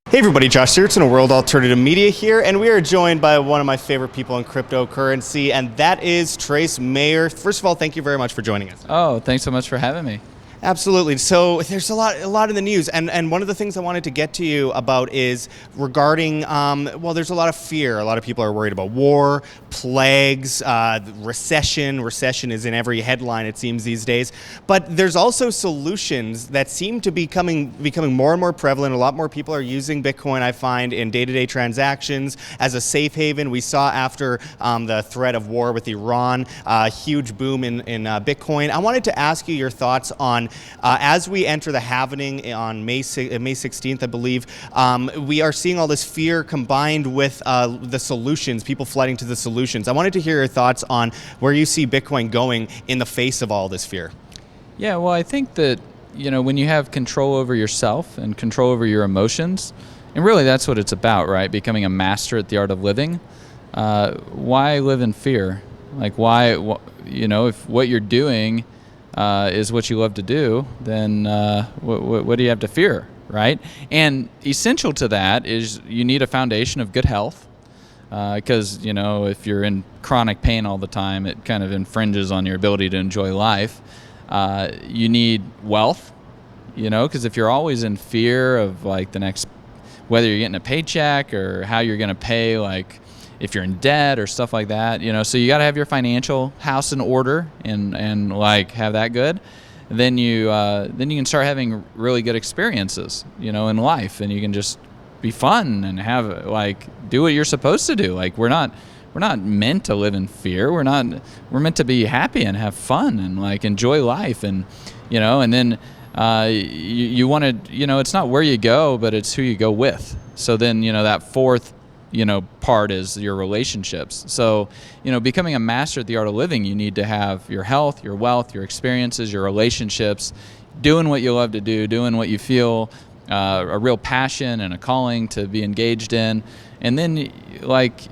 Hey everybody, Josh Searson of World Alternative Media here, and we are joined by one of my favorite people in cryptocurrency, and that is Trace Mayer. First of all, thank you very much for joining us. Oh, thanks so much for having me. Absolutely. So there's a lot in the news, and one of the things I wanted to get to you about is regarding, there's a lot of fear. A lot of people are worried about war, plagues, recession. Recession is in every headline, it seems, these days. But there's also solutions that seem to be becoming more and more prevalent. A lot more people are using Bitcoin, I find, in day-to-day transactions as a safe haven. We saw after the threat of war with Iran, a huge boom in Bitcoin. I wanted to ask you your thoughts on as we enter the halvening on May 16th, I believe, we are seeing all this fear combined with the solutions, people flooding to the solutions. I wanted to hear your thoughts on where you see Bitcoin going in the face of all this fear. Yeah, well, I think that, when you have control over yourself and control over your emotions, and really that's what it's about, right? Becoming a master at the art of living. Why live in fear? Like, why, if what you're doing is what you love to do, then what do you have to fear, right? And essential to that is you need a foundation of good health, because if you're in chronic pain all the time, it kind of infringes on your ability to enjoy life. You need wealth, because if you're always in fear of like the next, whether you're getting a paycheck or how you're going to pay, like if you're in debt or stuff like that, so you got to have your financial house in order and like have that good. Then you can start having really good experiences, in life, and you can just be fun and have do what you're supposed to do. Like we're not meant to live in fear. We're meant to be happy and have fun and like enjoy life, and and then you want to, it's not where you go, but it's who you go with. So then that fourth part is your relationships. So, becoming a master at the art of living, you need to have your health, your wealth, your experiences, your relationships, doing what you love to do, doing what you feel a real passion and a calling to be engaged in. And then, what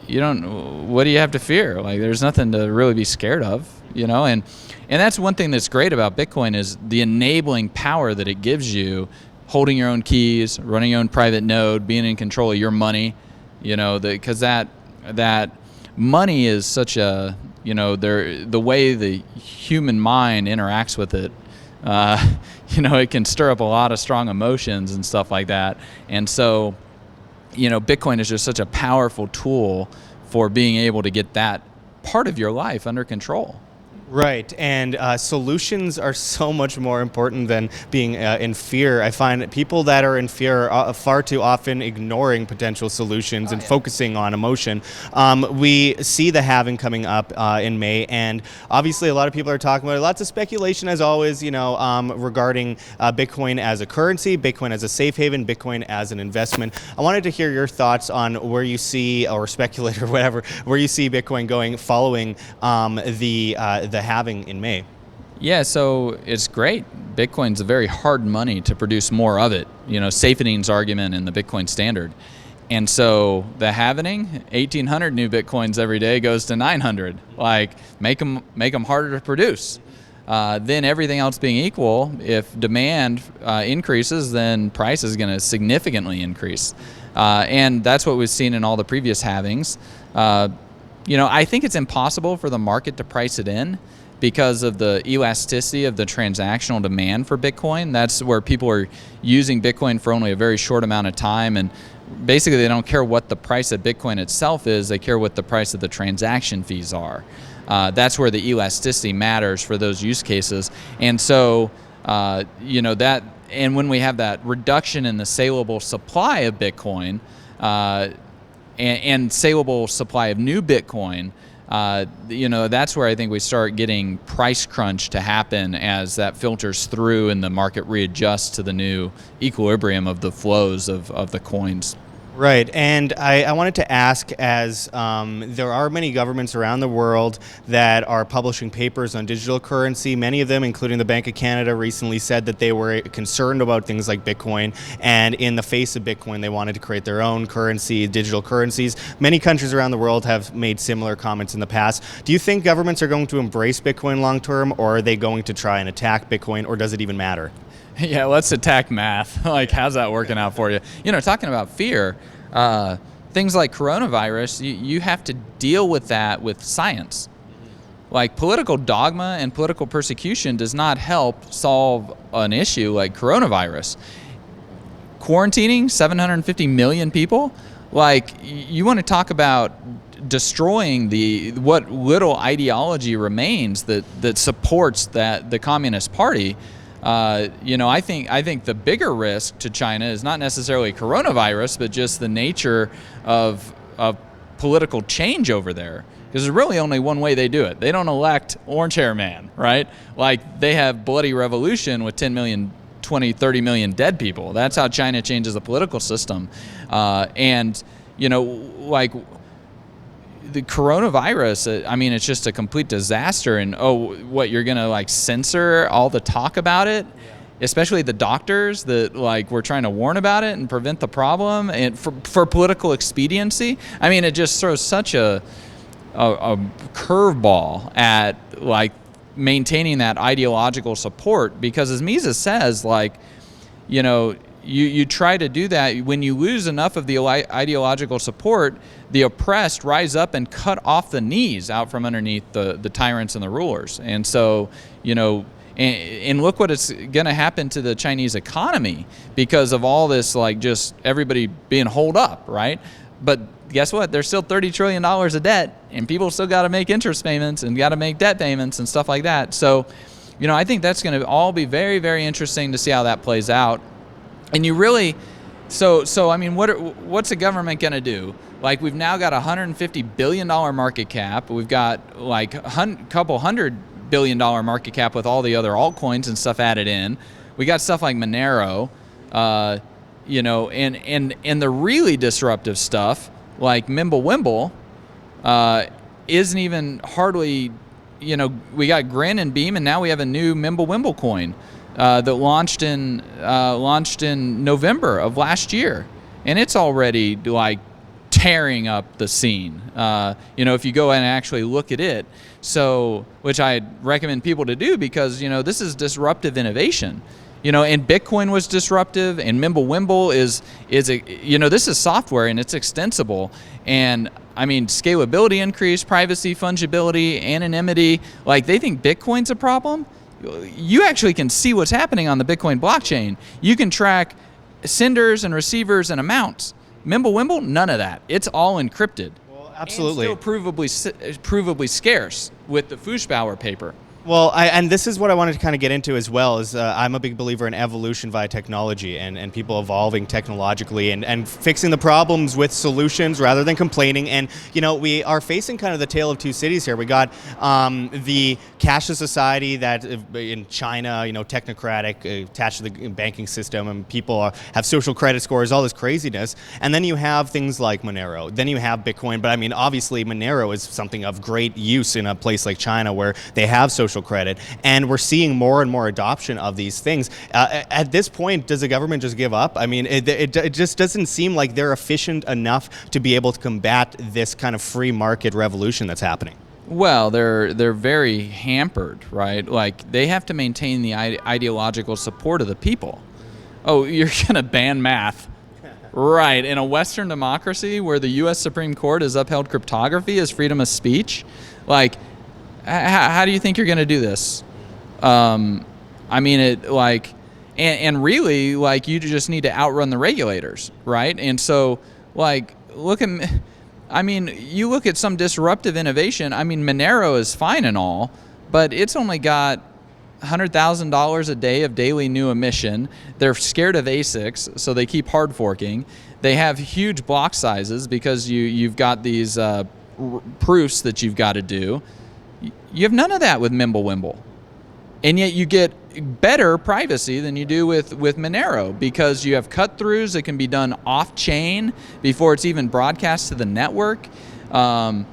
do you have to fear? Like, there's nothing to really be scared of, and that's one thing that's great about Bitcoin is the enabling power that it gives you. Holding your own keys, running your own private node, being in control of your money, because that money is such a, the way the human mind interacts with it, it can stir up a lot of strong emotions and stuff like that. And so, Bitcoin is just such a powerful tool for being able to get that part of your life under control. Right, and solutions are so much more important than being in fear. I find people that are in fear are far too often ignoring potential solutions and focusing on emotion. We see the halving coming up in May, and obviously a lot of people are talking about it. Lots of speculation, as always, regarding Bitcoin as a currency, Bitcoin as a safe haven, Bitcoin as an investment. I wanted to hear your thoughts on where you see, or speculate or whatever, where you see Bitcoin going following the halving in May. Yeah, so it's great. Bitcoin's a very hard money to produce more of it. Safening's argument in the Bitcoin standard. And so the halvening, 1,800 new Bitcoins every day goes to 900. Like, make them harder to produce. Then everything else being equal, if demand increases, then price is going to significantly increase. And that's what we've seen in all the previous halvings. I think it's impossible for the market to price it in because of the elasticity of the transactional demand for Bitcoin. That's where people are using Bitcoin for only a very short amount of time, and basically they don't care what the price of Bitcoin itself is, they care what the price of the transaction fees are. That's where the elasticity matters for those use cases. And so, that, and when we have that reduction in the saleable supply of Bitcoin, and saleable supply of new Bitcoin, that's where I think we start getting price crunch to happen as that filters through and the market readjusts to the new equilibrium of the flows of the coins. Right, and I wanted to ask, as there are many governments around the world that are publishing papers on digital currency. Many of them, including the Bank of Canada, recently said that they were concerned about things like Bitcoin, and in the face of Bitcoin, they wanted to create their own currency, digital currencies. Many countries around the world have made similar comments in the past. Do you think governments are going to embrace Bitcoin long term, or are they going to try and attack Bitcoin, or does it even matter? Yeah, let's attack math. Like, how's that working out for you? Talking about fear, things like coronavirus, you have to deal with that with science. Like, political dogma and political persecution does not help solve an issue like coronavirus. Quarantining 750 million people, like, you want to talk about destroying what little ideology remains that supports the Communist Party. I think the bigger risk to China is not necessarily coronavirus, but just the nature of political change over there. Because there's really only one way they do it. They don't elect Orange Hair Man, right? Like, they have bloody revolution with 10 million, 20, 30 million dead people. That's how China changes the political system. Like, the coronavirus, it's just a complete disaster. And you're gonna like censor all the talk about it, especially the doctors that like were trying to warn about it and prevent the problem, and for political expediency. It just throws such a curveball at like maintaining that ideological support, because as Mises says, like, you try to do that when you lose enough of the ideological support, the oppressed rise up and cut off the knees out from underneath the tyrants and the rulers. And so, and look what it's going to happen to the Chinese economy because of all this, like, just everybody being holed up, right? But guess what? There's still $30 trillion of debt, and people still got to make interest payments and got to make debt payments and stuff like that. So, I think that's going to all be very, very interesting to see how that plays out. And you really, what's the government going to do? Like, we've now got a $150 billion market cap. We've got like a couple $100 billion market cap with all the other altcoins and stuff added in. We got stuff like Monero, and the really disruptive stuff like Mimblewimble isn't even hardly, we got Grin and Beam, and now we have a new Mimblewimble coin that launched in November of last year, and it's already like tearing up the scene. If you go and actually look at it, so which I recommend people to do, because this is disruptive innovation. And Bitcoin was disruptive, and Mimblewimble is this is software and it's extensible, and scalability increase, privacy, fungibility, anonymity. Like, they think Bitcoin's a problem. You actually can see what's happening on the Bitcoin blockchain. You can track senders and receivers and amounts. Mimblewimble, none of that. It's all encrypted. Well, absolutely. And still provably scarce with the Fuchsbauer paper. Well, and this is what I wanted to kind of get into as well, is I'm a big believer in evolution via technology and people evolving technologically and fixing the problems with solutions rather than complaining. And, we are facing kind of the tale of two cities here. We got the cashless society that in China, technocratic, attached to the banking system, and people have social credit scores, all this craziness. And then you have things like Monero. Then you have Bitcoin. But obviously Monero is something of great use in a place like China where they have social credit, and we're seeing more and more adoption of these things. At this point, does the government just give up? It just doesn't seem like they're efficient enough to be able to combat this kind of free market revolution that's happening. Well, they're very hampered, right? Like, they have to maintain the ideological support of the people. Oh, you're going to ban math. Right. In a Western democracy where the U.S. Supreme Court has upheld cryptography as freedom of speech, like, how do you think you're going to do this? And really, like, you just need to outrun the regulators, right? And so, like, you look at some disruptive innovation. Monero is fine and all, but it's only got $100,000 a day of daily new emission. They're scared of ASICs, so they keep hard forking. They have huge block sizes because you've got these proofs that you've got to do. You have none of that with Mimblewimble, and yet you get better privacy than you do with Monero, because you have cut-throughs that can be done off-chain before it's even broadcast to the network. The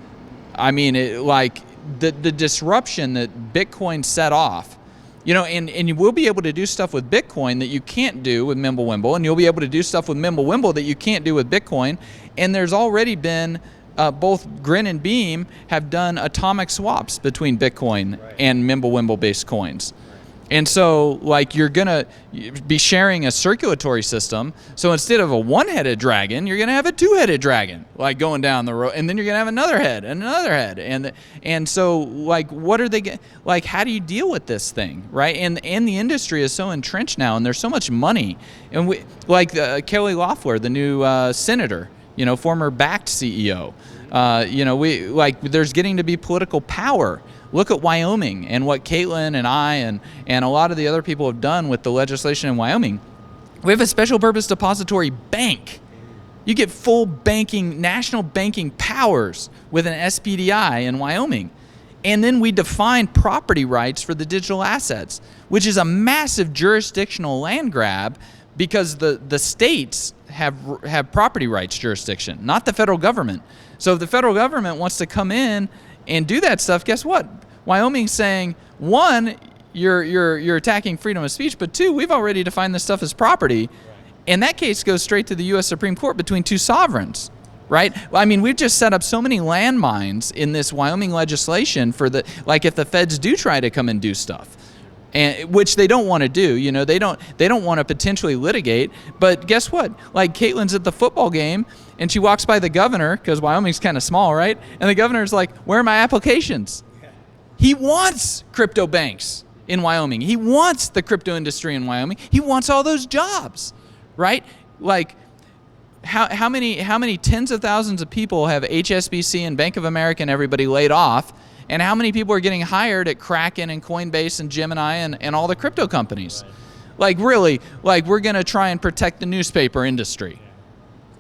disruption that Bitcoin set off, and you will be able to do stuff with Bitcoin that you can't do with Mimblewimble, and you'll be able to do stuff with Mimblewimble that you can't do with Bitcoin. And there's already been both Grin and Beam have done atomic swaps between Bitcoin and Mimblewimble-based coins. And so, like, you're going to be sharing a circulatory system. So instead of a one-headed dragon, you're going to have a two-headed dragon, like, going down the road. And then you're going to have another head and another head. And so, like, what are they like, how do you deal with this thing, right? And the industry is so entrenched now, and there's so much money. And we, like, Kelly Loeffler, the new senator, former BACT CEO, there's getting to be political power. Look at Wyoming and what Caitlin and I and a lot of the other people have done with the legislation in Wyoming. We have a special purpose depository bank. You get full banking, national banking powers with an SPDI in Wyoming. And then we define property rights for the digital assets, which is a massive jurisdictional land grab because the states have property rights jurisdiction, not the federal government. So if the federal government wants to come in and do that stuff, guess what? Wyoming's saying, one, you're attacking freedom of speech, but two, we've already defined this stuff as property. And that case goes straight to the U.S. Supreme Court between two sovereigns, right? I mean, we've just set up so many landmines in this Wyoming legislation for if the feds do try to come and do stuff, and which they don't want to do. They don't want to potentially litigate. But guess what? Like, Caitlin's at the football game, and she walks by the governor, because Wyoming's kind of small, right? And the governor's like, where are my applications? He wants crypto banks in Wyoming. He wants the crypto industry in Wyoming. He wants all those jobs, right? Like, how many tens of thousands of people have HSBC and Bank of America and everybody laid off? And how many people are getting hired at Kraken and Coinbase and Gemini and all the crypto companies? Right. Like, really, like, we're going to try and protect the newspaper industry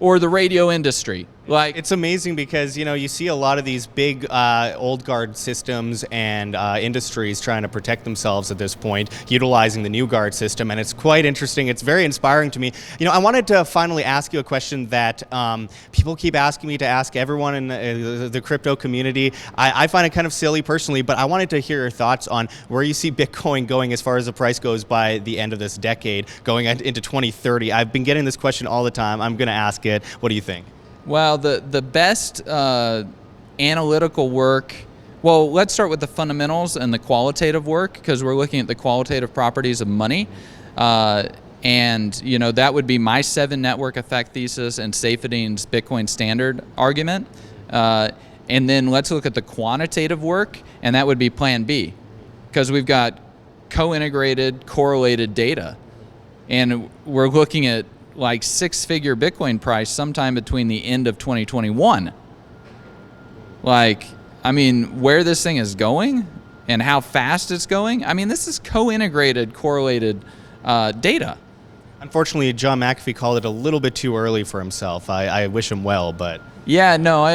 or the radio industry. Like, it's amazing because, you see a lot of these big old guard systems and industries trying to protect themselves at this point, utilizing the new guard system, and it's quite interesting. It's very inspiring to me. I wanted to finally ask you a question that people keep asking me to ask everyone in the crypto community. I find it kind of silly personally, but I wanted to hear your thoughts on where you see Bitcoin going as far as the price goes by the end of this decade, going into 2030. I've been getting this question all the time. I'm going to ask it. What do you think? Well, the best analytical work, well, let's start with the fundamentals and the qualitative work, because we're looking at the qualitative properties of money. And that would be my 7 network effect thesis and Saifedean's Bitcoin standard argument. And then let's look at the quantitative work, and that would be Plan B, because we've got co-integrated, correlated data. And we're looking at like 6-figure Bitcoin price sometime between the end of 2021. Like, I mean, where this thing is going and how fast it's going, I mean, this is co-integrated, correlated data. Unfortunately, John McAfee called it a little bit too early for himself. I wish him well, but... Yeah, no,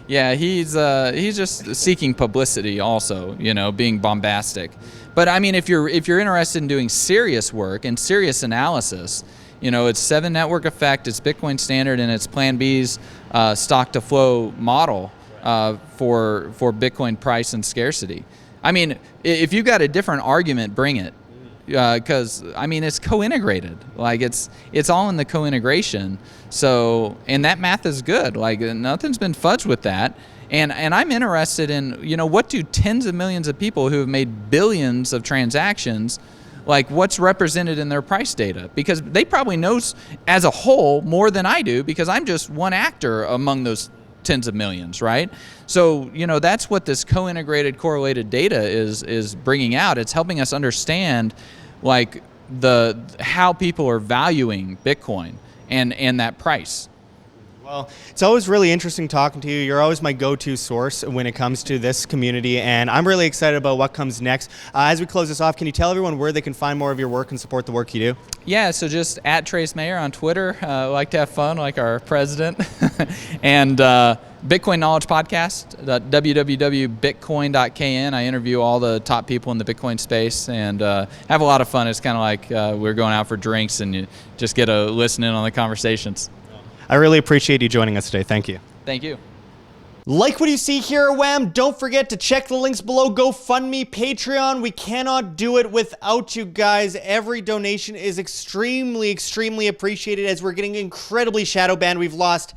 he's just seeking publicity also, being bombastic. But I mean, if you're interested in doing serious work and serious analysis, it's 7 network effect, it's Bitcoin standard, and it's Plan B's stock to flow model for Bitcoin price and scarcity. I mean, if you've got a different argument, bring it, because I mean, it's co-integrated. Like, it's all in the co-integration. So, and that math is good. Like, nothing's been fudged with that. And I'm interested in, what do tens of millions of people who have made billions of transactions, like, what's represented in their price data? Because they probably know as a whole more than I do, because I'm just one actor among those tens of millions, right? So, that's what this co-integrated correlated data is bringing out. It's helping us understand, like, how people are valuing Bitcoin and that price. Well, it's always really interesting talking to you. You're always my go-to source when it comes to this community, and I'm really excited about what comes next. As we close this off, can you tell everyone where they can find more of your work and support the work you do? Yeah, so just at Trace Mayer on Twitter. I like to have fun, like our president. And Bitcoin Knowledge Podcast, www.bitcoin.kn. I interview all the top people in the Bitcoin space and have a lot of fun. It's kind of like we're going out for drinks and you just get to listen in on the conversations. I really appreciate you joining us today. Thank you. Thank you. Like what you see here at WHAM? Don't forget to check the links below. GoFundMe, Patreon. We cannot do it without you guys. Every donation is extremely, extremely appreciated as we're getting incredibly shadow banned. We've lost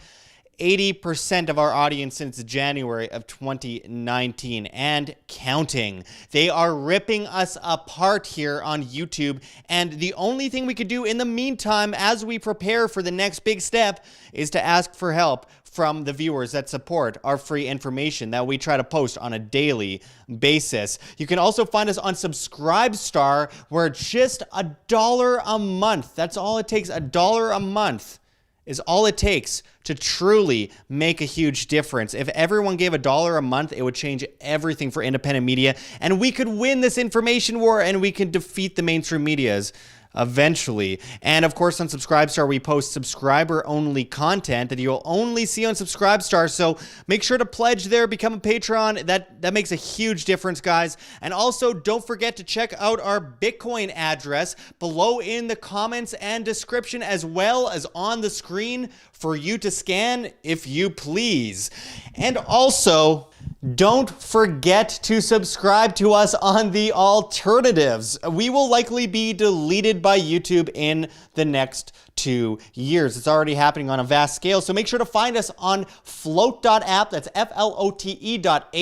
80% of our audience since January of 2019 and counting. They are ripping us apart here on YouTube, and the only thing we could do in the meantime as we prepare for the next big step is to ask for help from the viewers that support our free information that we try to post on a daily basis. You can also find us on Subscribestar, where just $1 a month, that's all it takes, $1 a month is all it takes to truly make a huge difference. If everyone gave $1 a month, it would change everything for independent media, and we could win this information war, and we can defeat the mainstream medias eventually. And of course, on Subscribestar, we post subscriber-only content that you'll only see on Subscribestar. So make sure to pledge there, become a patron. That makes a huge difference, guys. And also, don't forget to check out our Bitcoin address below in the comments and description, as well as on the screen for you to scan, if you please. And also, don't forget to subscribe to us on The Alternatives. We will likely be deleted by YouTube in the next 2 years. It's already happening on a vast scale, so make sure to find us on flote.app. That's flote.app.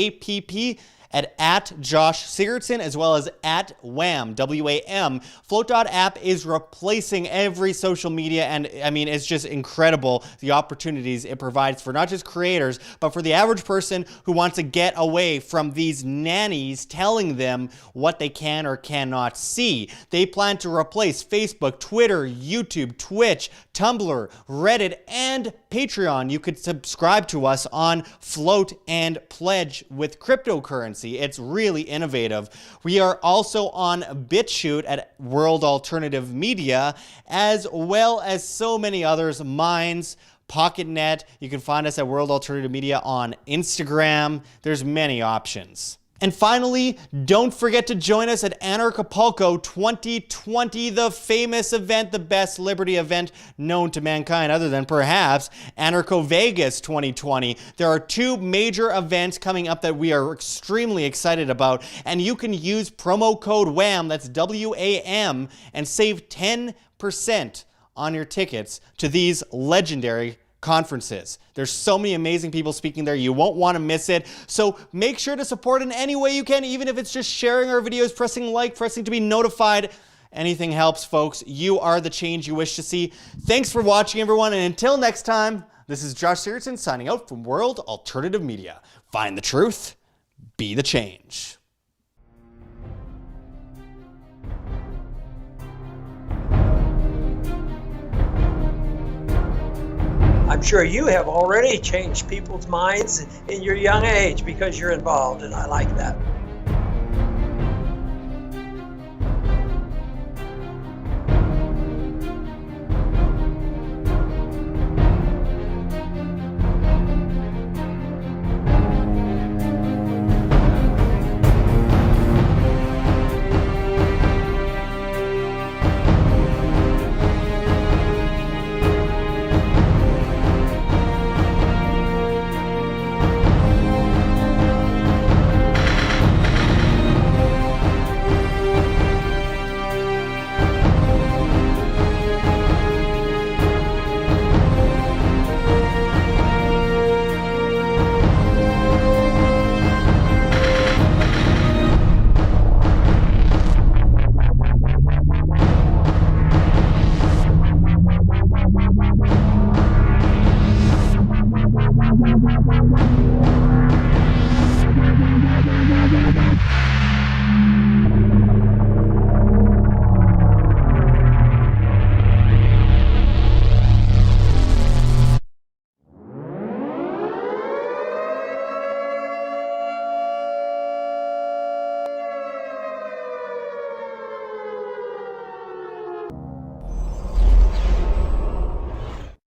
At Josh Sigurdson, as well as at Wham, W-A-M. Flote.app is replacing every social media, and I mean, it's just incredible the opportunities it provides for not just creators, but for the average person who wants to get away from these nannies telling them what they can or cannot see. They plan to replace Facebook, Twitter, YouTube, Twitch, Tumblr, Reddit, and Patreon. You could subscribe to us on Flote and pledge with cryptocurrency. It's really innovative. We are also on BitChute at World Alternative Media, as well as so many others, Minds, PocketNet. You can find us at World Alternative Media on Instagram. There's many options. And finally, don't forget to join us at Anarchapulco 2020, the famous event, the best liberty event known to mankind, other than perhaps Anarcho Vegas 2020. There are 2 major events coming up that we are extremely excited about, and you can use promo code WHAM, that's W-A-M, and save 10% on your tickets to these legendary conferences. There's so many amazing people speaking there. You won't want to miss it. So make sure to support in any way you can, even if it's just sharing our videos, pressing like, pressing to be notified. Anything helps, folks. You are the change you wish to see. Thanks for watching, everyone. And until next time, this is Josh Sigurdson signing out from World Alternative Media. Find the truth, be the change. I'm sure you have already changed people's minds in your young age because you're involved, and I like that.